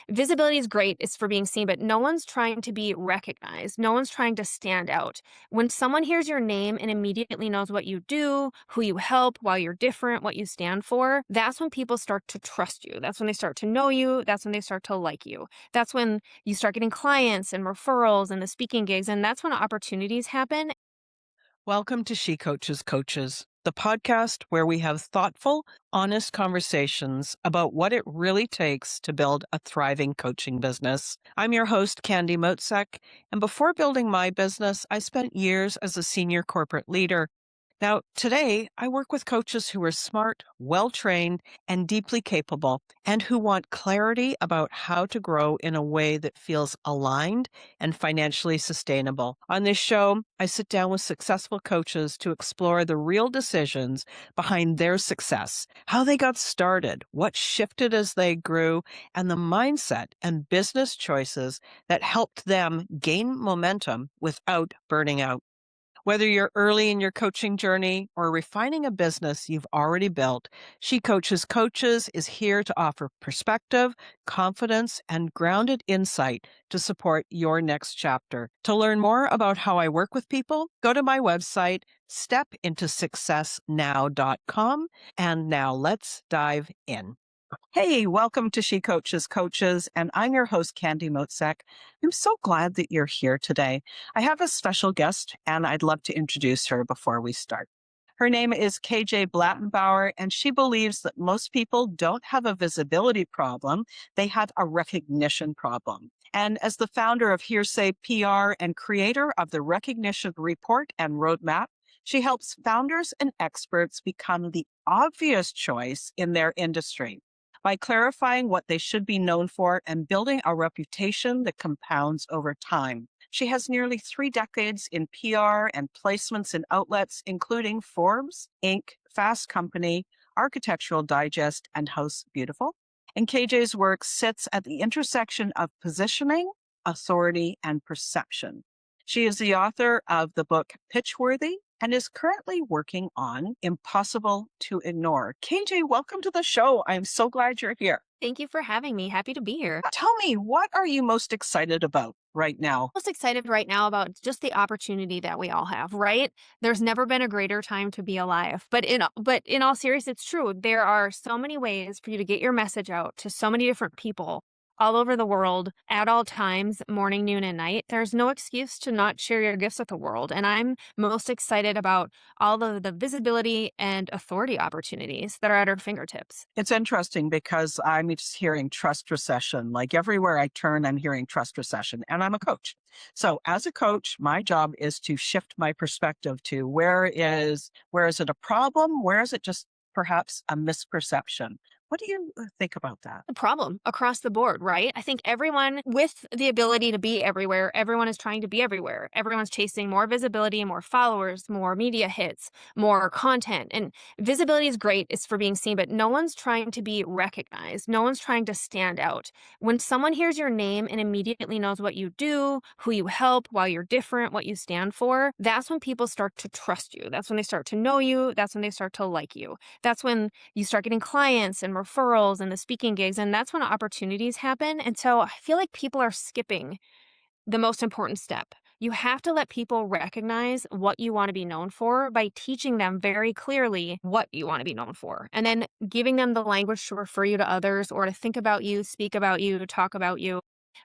visibility is great. It's for being seen, but no one's trying to be recognized. No one's trying to stand out. When someone hears your name and immediately knows what you do, who you help, why you're different, what you stand for, that's when people start to trust you. That's when they start to know you. That's when they start to like you. That's when you start getting clients and referrals and the speaking gigs. And that's when opportunities happen. Welcome to She Coaches Coaches, the podcast where we have thoughtful, honest conversations about what it really takes to build a thriving coaching business. I'm your host, Candy Motzek, and before building my business, I spent years as a senior corporate leader. Now, today, I work with coaches who are smart, well-trained, and deeply capable, and who want clarity about how to grow in a way that feels aligned and financially sustainable. On this show, I sit down with successful coaches to explore the real decisions behind their success, how they got started, what shifted as they grew, and the mindset and business choices that helped them gain momentum without burning out. Whether you're early in your coaching journey or refining a business you've already built, She Coaches Coaches is here to offer perspective, confidence, and grounded insight to support your next chapter. To learn more about how I work with people, go to my website, stepintosuccessnow.com. And now let's dive in. Hey, welcome to She Coaches Coaches, and I'm your host, Candy Motzek. I'm so glad that you're here today. I have a special guest, and I'd love to introduce her before we start. Her name is KJ Blattenbauer, and she believes that most people don't have a visibility problem, they have a recognition problem. And as the founder of Hearsay PR and creator of the Recognition Report and Roadmap, she helps founders and experts become the obvious choice in their industry by clarifying what they should be known for and building a reputation that compounds over time. She has nearly 3 decades in PR and placements in outlets, including Forbes, Inc., Fast Company, Architectural Digest, and House Beautiful. And KJ's work sits at the intersection of positioning, authority, and perception. She is the author of the book Pitchworthy and is currently working on Impossible to Ignore. KJ, welcome to the show. I'm so glad you're here. Thank you for having me. Happy to be here. Tell me, what are you most excited about right now? Most excited right now about just the opportunity that we all have, right? There's never been a greater time to be alive. But in all seriousness, it's true. There are so many ways for you to get your message out to so many different people all over the world at all times, morning, noon, and night. There's no excuse to not share your gifts with the world. And I'm most excited about all of the visibility and authority opportunities that are at our fingertips. It's interesting because I'm just hearing trust recession. Like everywhere I turn, I'm hearing trust recession, and I'm a coach. So as a coach, my job is to shift my perspective to where is it a problem? Where is it just perhaps a misperception? What do you think about that? The problem across the board, right? I think everyone with the ability to be everywhere, everyone is trying to be everywhere. Everyone's chasing more visibility, more followers, more media hits, more content. And visibility is great. It's for being seen, but no one's trying to be recognized. No one's trying to stand out. When someone hears your name and immediately knows what you do, who you help, why you're different, what you stand for, that's when people start to trust you. That's when they start to know you. That's when they start to like you. That's when you start getting clients and referrals and the speaking gigs, and that's when opportunities happen. And so I feel like people are skipping the most important step. You have to let people recognize what you want to be known for by teaching them very clearly what you want to be known for, and then giving them the language to refer you to others or to think about you, speak about you, to talk about you.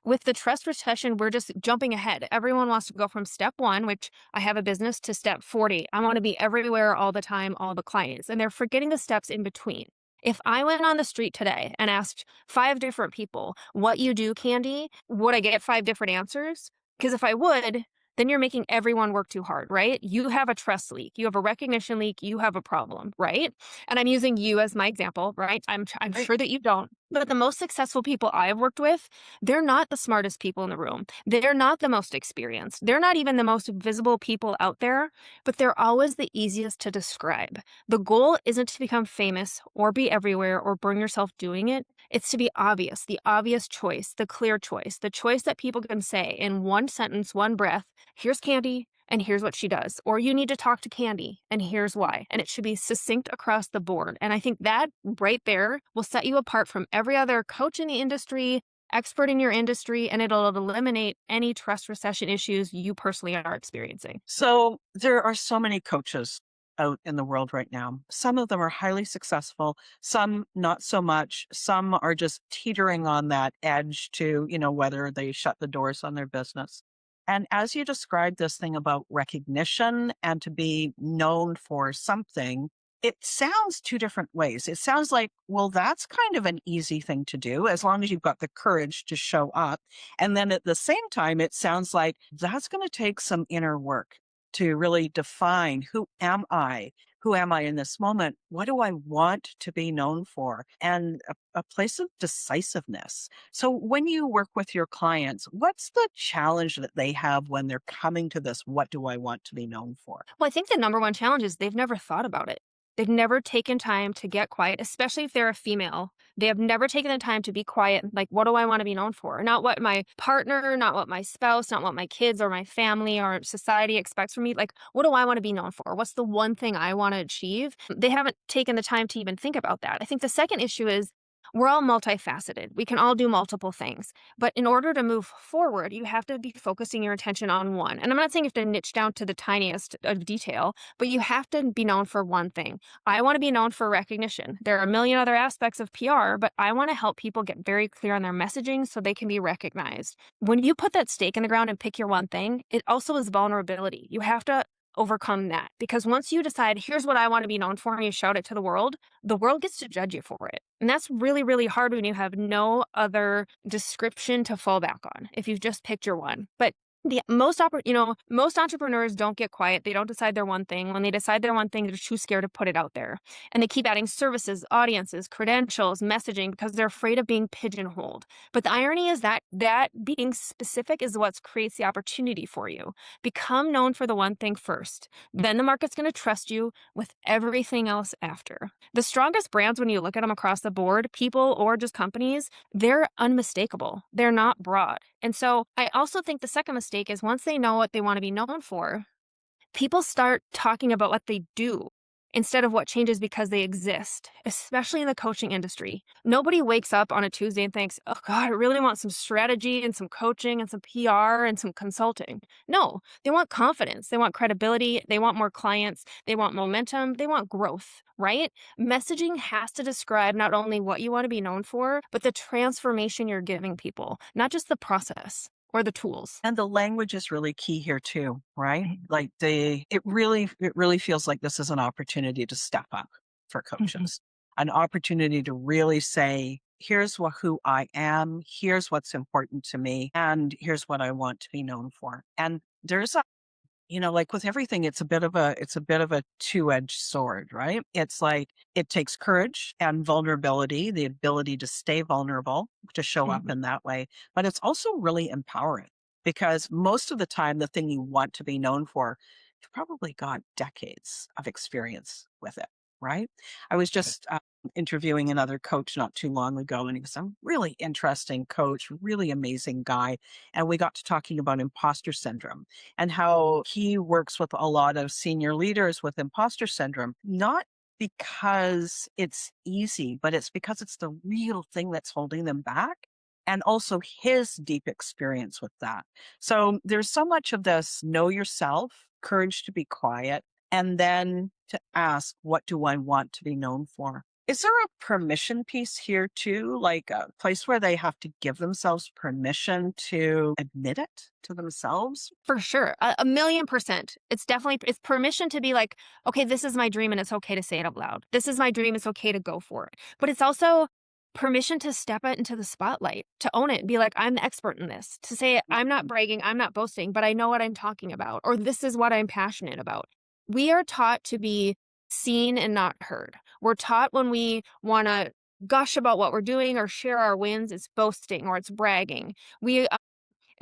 With the trust recession, we're just jumping ahead. Everyone wants to go from step 1, which I have a business, to step 40. I want to be everywhere all the time, all the clients, and they're forgetting the steps in between. If I went on the street today and asked 5 different people, what you do, Candy, would I get 5 different answers? Because if I would, then you're making everyone work too hard, right? You have a trust leak. You have a recognition leak. You have a problem, right? And I'm using you as my example, right? I'm Right. sure that you don't. But the most successful people I've worked with, they're not the smartest people in the room. They're not the most experienced. They're not even the most visible people out there, but they're always the easiest to describe. The goal isn't to become famous or be everywhere or burn yourself doing it. It's to be obvious, the obvious choice, the clear choice, the choice that people can say in one sentence, one breath, here's Candy, and here's what she does. Or you need to talk to Candy, and here's why. And it should be succinct across the board. And I think that right there will set you apart from every other coach in the industry, expert in your industry, and it'll eliminate any trust recession issues you personally are experiencing. So there are so many coaches out in the world right now. Some of them are highly successful, some not so much. Some are just teetering on that edge to, whether they shut the doors on their business. And as you described this thing about recognition and to be known for something, it sounds two different ways. It sounds like, well, that's kind of an easy thing to do as long as you've got the courage to show up. And then at the same time, it sounds like that's going to take some inner work to really define who am I? Who am I in this moment? What do I want to be known for? And a place of decisiveness. So when you work with your clients, what's the challenge that they have when they're coming to this? What do I want to be known for? Well, I think the number one challenge is they've never thought about it. They've never taken time to get quiet, especially if they're a female. They have never taken the time to be quiet. Like, what do I want to be known for? Not what my partner, not what my spouse, not what my kids or my family or society expects from me. Like, what do I want to be known for? What's the one thing I want to achieve? They haven't taken the time to even think about that. I think the second issue is we're all multifaceted. We can all do multiple things. But in order to move forward, you have to be focusing your attention on one. And I'm not saying you have to niche down to the tiniest of detail, but you have to be known for one thing. I want to be known for recognition. There are a million other aspects of PR, but I want to help people get very clear on their messaging so they can be recognized. When you put that stake in the ground and pick your one thing, it also is vulnerability. You have to overcome that because once you decide, here's what I want to be known for, and you shout it to the world gets to judge you for it. And that's really, really hard when you have no other description to fall back on if you've just picked your one. But most entrepreneurs don't get quiet. They don't decide their one thing. When they decide their one thing, they're too scared to put it out there. And they keep adding services, audiences, credentials, messaging because they're afraid of being pigeonholed. But the irony is that being specific is what creates the opportunity for you. Become known for the one thing first. Then the market's going to trust you with everything else after. The strongest brands, when you look at them across the board, people or just companies, they're unmistakable. They're not broad. And so I also think the second mistake is once they know what they want to be known for, people start talking about what they do instead of what changes because they exist, especially in the coaching industry. Nobody wakes up on a Tuesday and thinks, oh God, I really want some strategy and some coaching and some PR and some consulting. No, they want confidence. They want credibility. They want more clients. They want momentum. They want growth, right? Messaging has to describe not only what you want to be known for, but the transformation you're giving people, not just the process or the tools. And the language is really key here too, right? Like it really feels like this is an opportunity to step up for Mhm. coaches, an opportunity to really say, here's who I am, here's what's important to me, and here's what I want to be known for. And there's like with everything, it's a bit of a two-edged sword, right? It's like it takes courage and vulnerability, the ability to stay vulnerable, to show up Mhm. in that way. But it's also really empowering because most of the time, the thing you want to be known for, you've probably got decades of experience with it, right? I was just interviewing another coach not too long ago, and he was a really interesting coach, really amazing guy. And we got to talking about imposter syndrome and how he works with a lot of senior leaders with imposter syndrome, not because it's easy, but it's because it's the real thing that's holding them back. And also his deep experience with that. So there's so much of this know yourself, courage to be quiet, and then to ask, what do I want to be known for? Is there a permission piece here too? Like a place where they have to give themselves permission to admit it to themselves? For sure. A million percent. It's permission to be like, okay, this is my dream and it's okay to say it out loud. This is my dream. It's okay to go for it. But it's also permission to step out into the spotlight, to own it and be like, I'm the expert in this, to say, I'm not bragging, I'm not boasting, but I know what I'm talking about, or this is what I'm passionate about. We are taught to be seen and not heard. We're taught when we want to gush about what we're doing or share our wins, it's boasting or it's bragging. We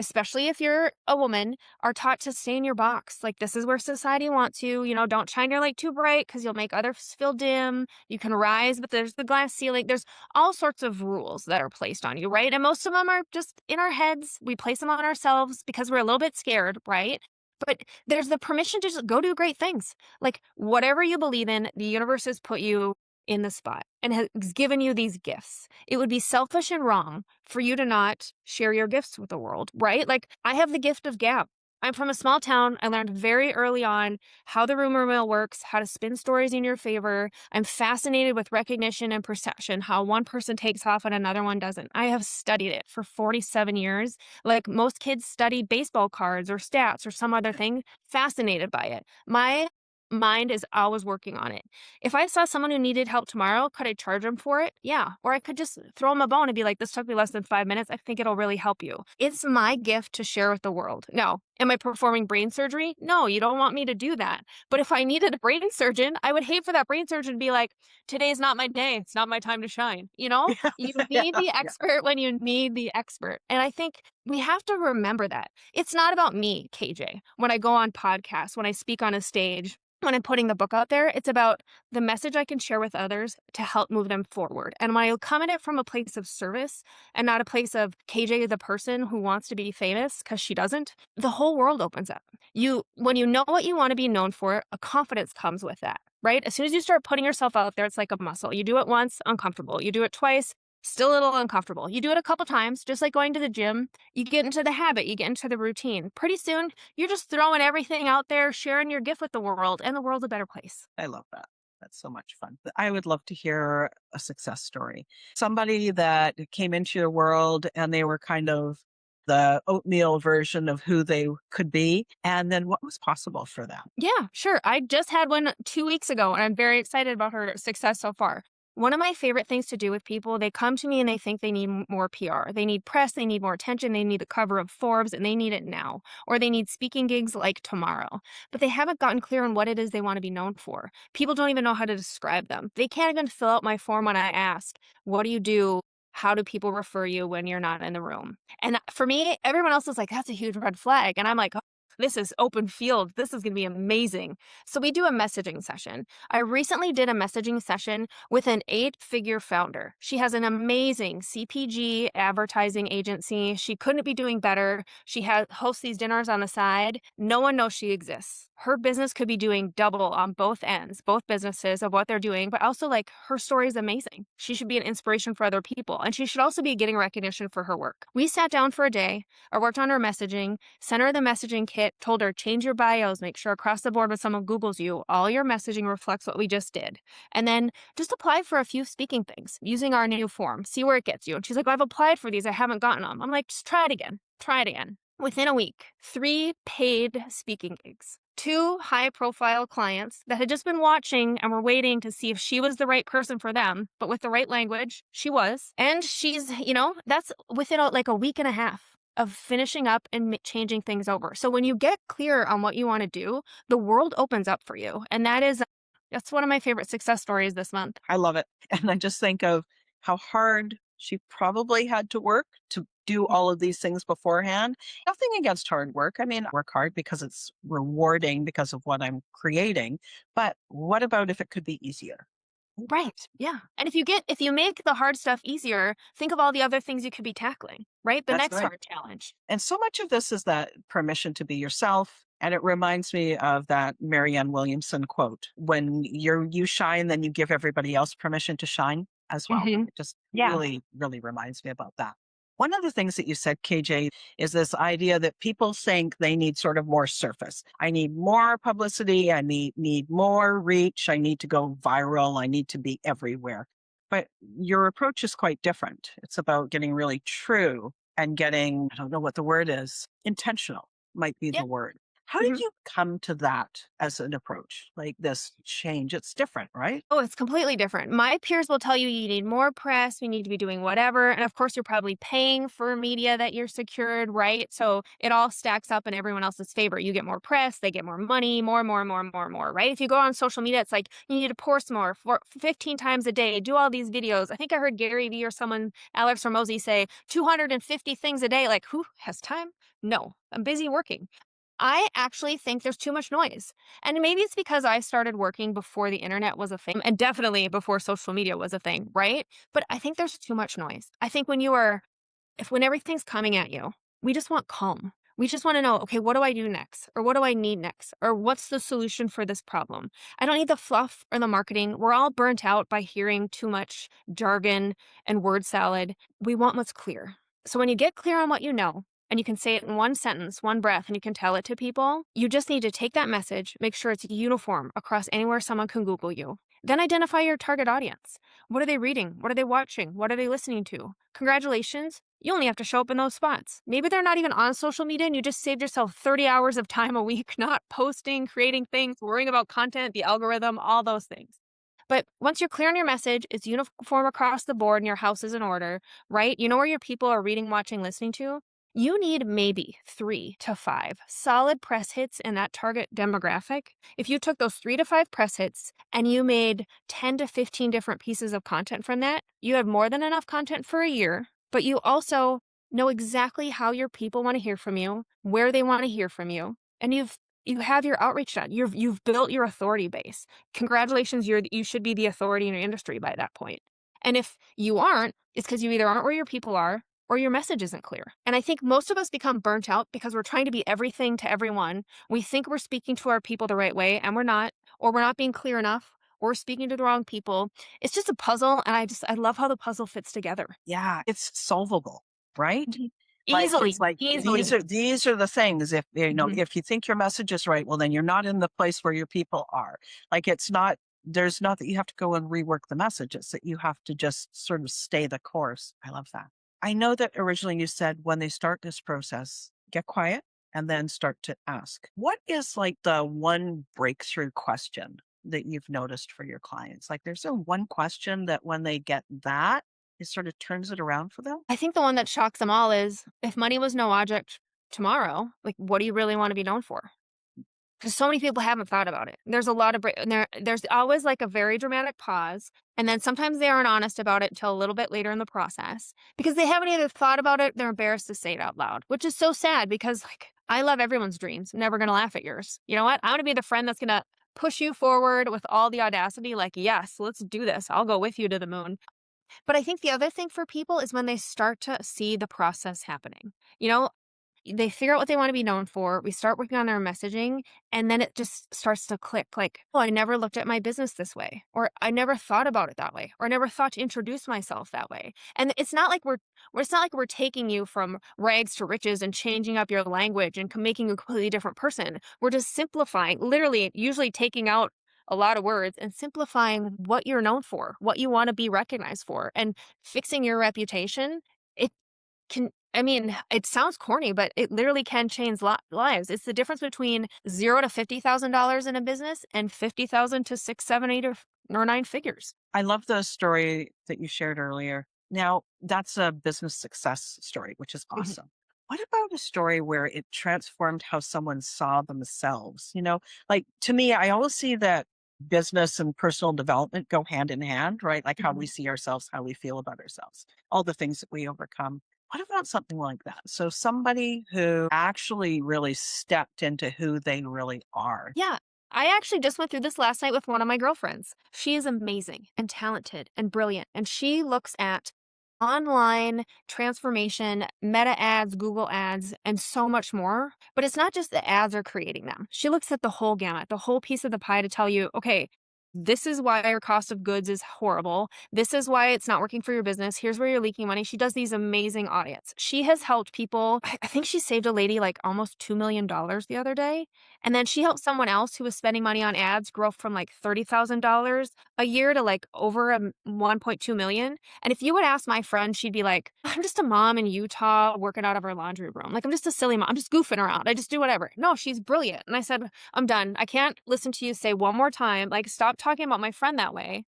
especially if you're a woman, are taught to stay in your box. Like, this is where society wants you. Don't shine your light too bright because you'll make others feel dim. You can rise, but there's the glass ceiling. There's all sorts of rules that are placed on you, right? And most of them are just in our heads. We place them on ourselves because we're a little bit scared, right? But there's the permission to just go do great things. Like, whatever you believe in, the universe has put you in the spot and has given you these gifts. It would be selfish and wrong for you to not share your gifts with the world, right? Like, I have the gift of gab. I'm from a small town. I learned very early on how the rumor mill works, how to spin stories in your favor. I'm fascinated with recognition and perception, how one person takes off and another one doesn't. I have studied it for 47 years. Like most kids study baseball cards or stats or some other thing, fascinated by it. My mind is always working on it. If I saw someone who needed help tomorrow, could I charge them for it? Yeah. Or I could just throw them a bone and be like, this took me less than 5 minutes. I think it'll really help you. It's my gift to share with the world. Now, am I performing brain surgery? No, you don't want me to do that. But if I needed a brain surgeon, I would hate for that brain surgeon to be like, today's not my day. It's not my time to shine. You know, you Yeah. need the Yeah. expert when you need the expert. And I think we have to remember that. It's not about me, KJ. When I go on podcasts, when I speak on a stage, when I'm putting the book out there, it's about the message I can share with others to help move them forward. And when I come at it from a place of service and not a place of KJ, the person who wants to be famous because she doesn't, the whole world opens up. When you know what you want to be known for, a confidence comes with that, right? As soon as you start putting yourself out there, it's like a muscle. You do it once, uncomfortable. You do it twice, still a little uncomfortable. You do it a couple times, just like going to the gym. You get into the habit, you get into the routine. Pretty soon, you're just throwing everything out there, sharing your gift with the world, and the world's a better place. I love that. That's so much fun. I would love to hear a success story. Somebody that came into your world and they were kind of the oatmeal version of who they could be. And then what was possible for them? Yeah, sure. I just had one 2 weeks ago, and I'm very excited about her success so far. One of my favorite things to do with people, they come to me and they think they need more PR. They need press, they need more attention, they need the cover of Forbes, and they need it now. Or they need speaking gigs like tomorrow. But they haven't gotten clear on what it is they want to be known for. People don't even know how to describe them. They can't even fill out my form when I ask, what do you do? How do people refer you when you're not in the room? And for me, everyone else is like, that's a huge red flag. And I'm like, this is open field. This is going to be amazing. So we do a messaging session. I recently did a messaging session with an 8-figure founder. She has an amazing CPG advertising agency. She couldn't be doing better. She hosts these dinners on the side. No one knows she exists. Her business could be doing double on both ends, both businesses of what they're doing, but also like her story is amazing. She should be an inspiration for other people. And she should also be getting recognition for her work. We sat down for a day. I worked on her messaging, sent her the messaging kit, told her, change your bios, make sure across the board when someone Googles you, all your messaging reflects what we just did. And then just apply for a few speaking things using our new form, see where it gets you. And she's like, I've applied for these, I haven't gotten them. I'm like, just try it again. Try it again. Within a week, 3 paid speaking gigs. 2 high-profile clients that had just been watching and were waiting to see if she was the right person for them, but with the right language, she was. And she's, that's within like a week and a half of finishing up and changing things over. So when you get clear on what you want to do, the world opens up for you. And that's one of my favorite success stories this month. I love it. And I just think of how hard she probably had to work to do all of these things beforehand. Nothing against hard work. I mean, I work hard because it's rewarding because of what I'm creating. But what about if it could be easier? Right. Yeah. And if you make the hard stuff easier, think of all the other things you could be tackling, right? The That's next right. hard challenge. And so much of this is that permission to be yourself. And it reminds me of that Marianne Williamson quote: when you shine, then you give everybody else permission to shine as well. Hmm. It just Yeah. really, really reminds me about that. One of the things that you said, KJ, is this idea that people think they need sort of more surface. I need more publicity. I need more reach. I need to go viral. I need to be everywhere. But your approach is quite different. It's about getting really true and getting, I don't know what the word is, intentional might be Yeah. the word. How did Mhm. you come to that as an approach, like this change? It's different, right? Oh, it's completely different. My peers will tell you you need more press, we need to be doing whatever. And of course, you're probably paying for media that you're secured, right? So it all stacks up in everyone else's favor. You get more press, they get more money, more, right? If you go on social media, it's like you need to post more for 15 times a day, do all these videos. I think I heard Gary Vee or someone, Alex Ramosi, say 250 things a day. Like, who has time? No, I'm busy working. I actually think there's too much noise. And maybe it's because I started working before the internet was a thing and definitely before social media was a thing, right? But I think there's too much noise. I think when everything's coming at you, we just want calm. We just want to know, okay, what do I do next? Or what do I need next? Or what's the solution for this problem? I don't need the fluff or the marketing. We're all burnt out by hearing too much jargon and word salad. We want what's clear. So when you get clear on what you know, and you can say it in one sentence, one breath, and you can tell it to people, you just need to take that message, make sure it's uniform across anywhere someone can Google you. Then identify your target audience. What are they reading? What are they watching? What are they listening to? Congratulations. You only have to show up in those spots. Maybe they're not even on social media and you just saved yourself 30 hours of time a week not posting, creating things, worrying about content, the algorithm, all those things. But once you're clear on your message, it's uniform across the board and your house is in order, right? You know where your people are reading, watching, listening to? You need maybe 3 to 5 solid press hits in that target demographic. If you took those 3 to 5 press hits and you made 10 to 15 different pieces of content from that, you have more than enough content for a year, but you also know exactly how your people want to hear from you, where they want to hear from you, and you have your outreach done. You've built your authority base. Congratulations, you should be the authority in your industry by that point. And if you aren't, it's because you either aren't where your people are or your message isn't clear. And I think most of us become burnt out because we're trying to be everything to everyone. We think we're speaking to our people the right way, and we're not, or we're not being clear enough, or we're speaking to the wrong people. It's just a puzzle, and I love how the puzzle fits together. Yeah, it's solvable, right? Mhm. Like, Easily, it's like these easily. are these are the things. If Mhm. if you think your message is right, well, then you're not in the place where your people are. Like, it's not. There's not that you have to go and rework the message. It's that you have to just sort of stay the course. I love that. I know that originally you said when they start this process, get quiet and then start to ask. What is like the one breakthrough question that you've noticed for your clients? Like, there's a one question that when they get that, it sort of turns it around for them. I think the one that shocks them all is, if money was no object tomorrow, like, what do you really wanna be known for? Because so many people haven't thought about it. There's a lot of and there's always, like, a very dramatic pause, and then sometimes they aren't honest about it until a little bit later in the process, because they haven't either thought about it, they're embarrassed to say it out loud, which is so sad because, like, I love everyone's dreams. I'm never gonna laugh at yours. You know what? I'm gonna be the friend that's gonna push you forward with all the audacity, like, "Yes, let's do this. I'll go with you to the moon." But I think the other thing for people is when they start to see the process happening. You know, they figure out what they want to be known for. We start working on their messaging, and then it just starts to click like, oh, I never looked at my business this way, or I never thought about it that way, or I never thought to introduce myself that way. And it's not like we're taking you from rags to riches and changing up your language and making you a completely different person. We're just simplifying, literally, usually taking out a lot of words and simplifying what you're known for, what you want to be recognized for, and fixing your reputation. It can I mean, it sounds corny, but it literally can change lives. It's the difference between 0 to $50,000 in a business and 50,000 to 6, 7, 8, or 9 figures. I love the story that you shared earlier. Now, that's a business success story, which is Mhm. awesome. What about a story where it transformed how someone saw themselves? Like, to me, I always see that business and personal development go hand in hand, right? Like how we Mhm. see ourselves, how we feel about ourselves, all the things that we overcome. What about something like that? So, somebody who actually really stepped into who they really are. Yeah. I actually just went through this last night with one of my girlfriends. She is amazing and talented and brilliant, and she looks at online transformation, Meta ads, Google ads, and so much more. But it's not just the ads are creating them. She looks at the whole gamut, the whole piece of the pie to tell you, okay, this is why your cost of goods is horrible. This is why it's not working for your business. Here's where you're leaking money. She does these amazing audits. She has helped people. I think she saved a lady like almost $2 million the other day. And then she helped someone else who was spending money on ads grow from like $30,000 a year to like over 1.2 million. And if you would ask my friend, she'd be like, I'm just a mom in Utah working out of her laundry room. Like, I'm just a silly mom. I'm just goofing around. I just do whatever. No, she's brilliant. And I said, I'm done. I can't listen to you say one more time, like, stop talking about my friend that way.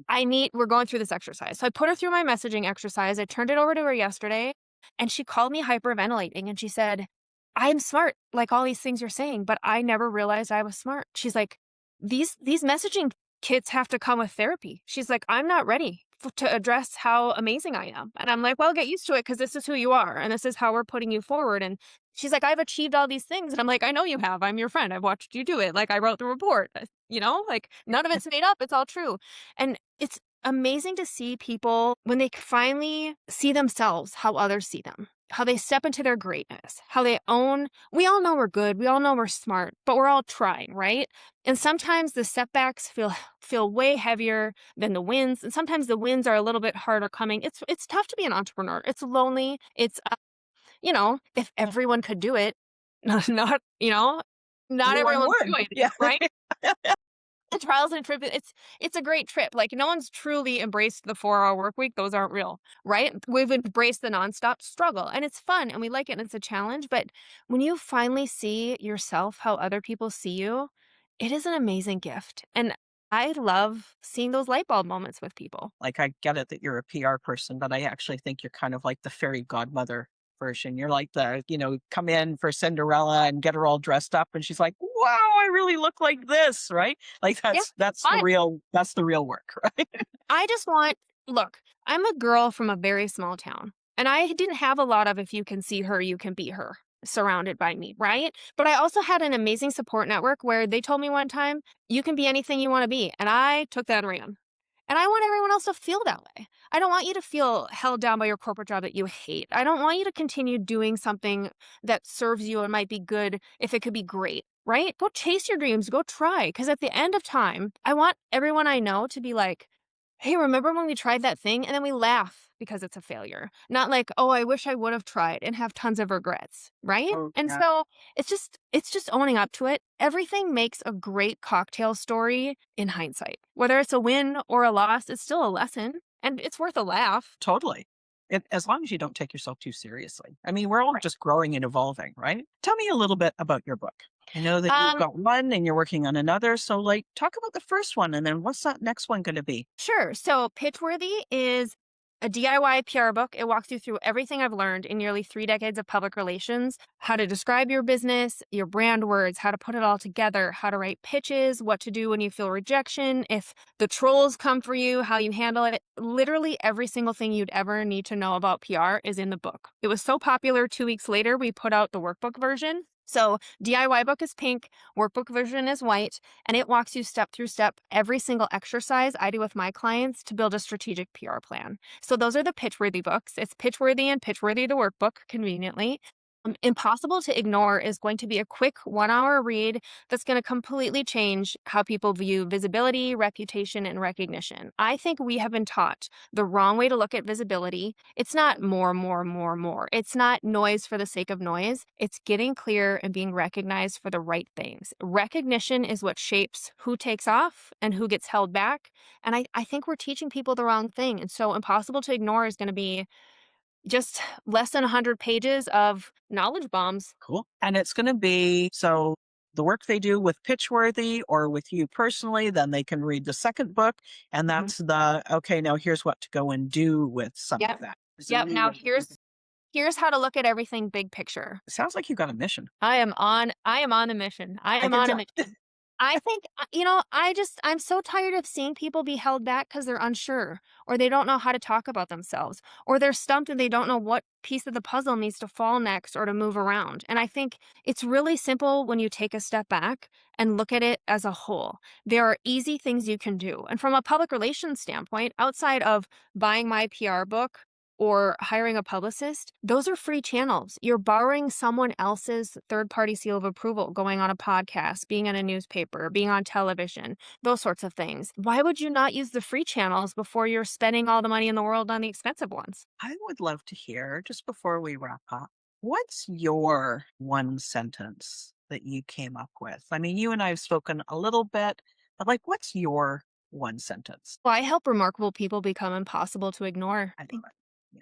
We're going through this exercise. So I put her through my messaging exercise. I turned it over to her yesterday and she called me hyperventilating and she said, I'm smart, like all these things you're saying, but I never realized I was smart. She's like, these messaging kits have to come with therapy. She's like, I'm not ready to address how amazing I am. And I'm like, well, get used to it because this is who you are and this is how we're putting you forward. And she's like, I've achieved all these things. And I'm like, I know you have. I'm your friend. I've watched you do it. Like, I wrote the report, like, none of it's made up. It's all true. And it's amazing to see people when they finally see themselves how others see them. how they step into their greatness, how they own we all know we're good, we all know we're smart, but we're all trying, right? And sometimes the setbacks feel way heavier than the wins, and sometimes the wins are a little bit harder coming. It's tough to be an entrepreneur. It's lonely. It's if everyone could do it, not, not Everyone everyone's would. doing it, Yeah. right? The trials and trip it's a great trip. Like, no one's truly embraced the 4-hour work week. Those aren't real, right? We've embraced the nonstop struggle, and it's fun, and we like it, and it's a challenge, but when you finally see yourself how other people see you, it is an amazing gift, and I love seeing those light bulb moments with people. Like, I get it that you're a PR person, but I actually think you're kind of like the fairy godmother version. You're like come in for Cinderella and get her all dressed up, and she's like, "Wow, I really look like this," right? Like Yeah, that's the fun. real work, right? I just want look, I'm a girl from a very small town, and I didn't have a lot of "if you can see her, you can be her" surrounded by me, right? But I also had an amazing support network where they told me one time, "You can be anything you wanna be," and I took that and ran. And I want everyone else to feel that way. I don't want you to feel held down by your corporate job that you hate. I don't want you to continue doing something that serves you and might be good if it could be great, right? Go chase your dreams, go try. Because at the end of time, I want everyone I know to be like, hey, remember when we tried that thing? And then we laugh because it's a failure. Not like, oh, I wish I would have tried and have tons of regrets, right? Oh, And yeah. so it's just owning up to it. Everything makes a great cocktail story in hindsight. Whether it's a win or a loss, it's still a lesson and it's worth a laugh. Totally. As long as you don't take yourself too seriously. I mean, we're all Right. just growing and evolving, right? Tell me a little bit about your book. I know that you've Um, got one and you're working on another. So, like, talk about the first one and then what's that next one going to be? Sure. So, Pitchworthy is a DIY PR book. It walks you through everything I've learned in nearly 3 decades of public relations: how to describe your business, your brand words, how to put it all together, how to write pitches, what to do when you feel rejection, if the trolls come for you, how you handle it. Literally every single thing you'd ever need to know about PR is in the book. It was so popular, 2 weeks later, we put out the workbook version. So, DIY book is pink, workbook version is white, and it walks you step through step every single exercise I do with my clients to build a strategic PR plan. So those are the Pitchworthy books. It's Pitchworthy and Pitchworthy the workbook, conveniently. Impossible to Ignore is going to be a quick 1 hour read that's going to completely change how people view visibility, reputation, and recognition. I think we have been taught the wrong way to look at visibility. It's not more, more, more, more. It's not noise for the sake of noise. It's getting clear and being recognized for the right things. Recognition is what shapes who takes off and who gets held back. And I think we're teaching people the wrong thing. And so Impossible to Ignore is going to be just less than 100 pages of knowledge bombs. Cool. And it's going to be so the work they do with Pitchworthy or with you personally, then they can read the second book. And Mhm. that's okay, now here's what to go and do with some of Yep. that. Yep. Now here's how to look at everything big picture. It sounds like you got a mission. I am on a mission. I I am can on a tell. mission. I think, I'm so tired of seeing people be held back because they're unsure, or they don't know how to talk about themselves, or they're stumped and they don't know what piece of the puzzle needs to fall next or to move around. And I think it's really simple when you take a step back and look at it as a whole. There are easy things you can do. And from a public relations standpoint, outside of buying my PR book or hiring a publicist, those are free channels. You're borrowing someone else's third party seal of approval, going on a podcast, being in a newspaper, being on television, those sorts of things. Why would you not use the free channels before you're spending all the money in the world on the expensive ones? I would love to hear, just before we wrap up, what's your one sentence that you came up with? I mean, you and I have spoken a little bit, but like, what's your one sentence? Well, I help remarkable people become impossible to ignore. I love it. Yeah.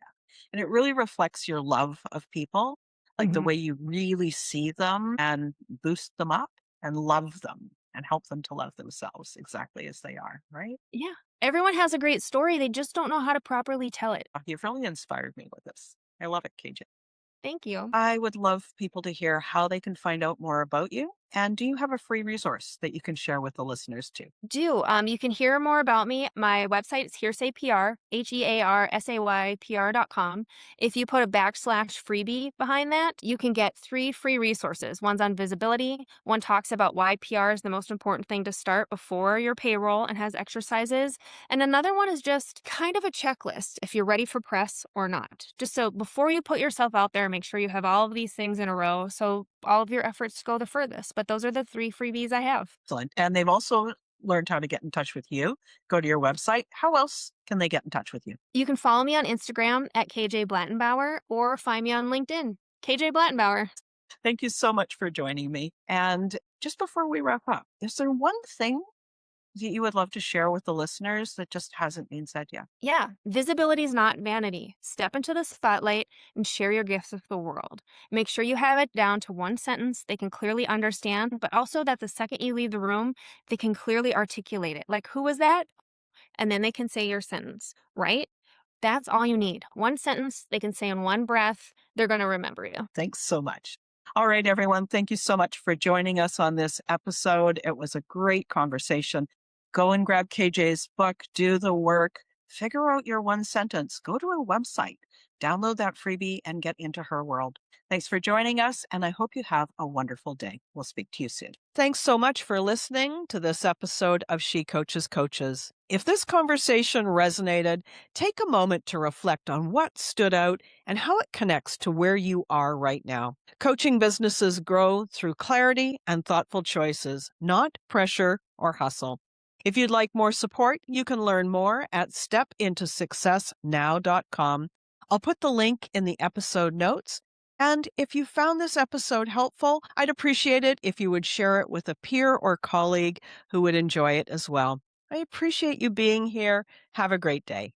And it really reflects your love of people, like the Mhm. way you really see them and boost them up and love them and help them to love themselves exactly as they are, right? Yeah. Everyone has a great story. They just don't know how to properly tell it. You've really inspired me with this. I love it, KJ. Thank you. I would love people to hear how they can find out more about you And do you have a free resource that you can share with the listeners too? You can hear more about me. My website is Hearsay PR, HEARSAYPR.com. If you put a backslash freebie behind that, you can get 3 free resources. One's on visibility, one talks about why PR is the most important thing to start before your payroll and has exercises. And another one is just kind of a checklist if you're ready for press or not. Just so before you put yourself out there, make sure you have all of these things in a row so all of your efforts go the furthest. But those are the 3 freebies I have. Excellent. And they've also learned how to get in touch with you. Go to your website. How else can they get in touch with you? You can follow me on Instagram at KJ Blattenbauer or find me on LinkedIn, KJ Blattenbauer. Thank you so much for joining me. And just before we wrap up, is there one thing that you would love to share with the listeners that just hasn't been said yet? Yeah, visibility is not vanity. Step into the spotlight and share your gifts with the world. Make sure you have it down to one sentence they can clearly understand, but also that the second you leave the room, they can clearly articulate it. Like, who was that? And then they can say your sentence, right? That's all you need. One sentence they can say in one breath. They're going to remember you. Thanks so much. All right, everyone. Thank you so much for joining us on this episode. It was a great conversation. Go and grab KJ's book, do the work, figure out your one sentence, go to her website, download that freebie, and get into her world. Thanks for joining us, and I hope you have a wonderful day. We'll speak to you soon. Thanks so much for listening to this episode of She Coaches Coaches. If this conversation resonated, take a moment to reflect on what stood out and how it connects to where you are right now. Coaching businesses grow through clarity and thoughtful choices, not pressure or hustle. If you'd like more support, you can learn more at stepintosuccessnow.com. I'll put the link in the episode notes. And if you found this episode helpful, I'd appreciate it if you would share it with a peer or colleague who would enjoy it as well. I appreciate you being here. Have a great day.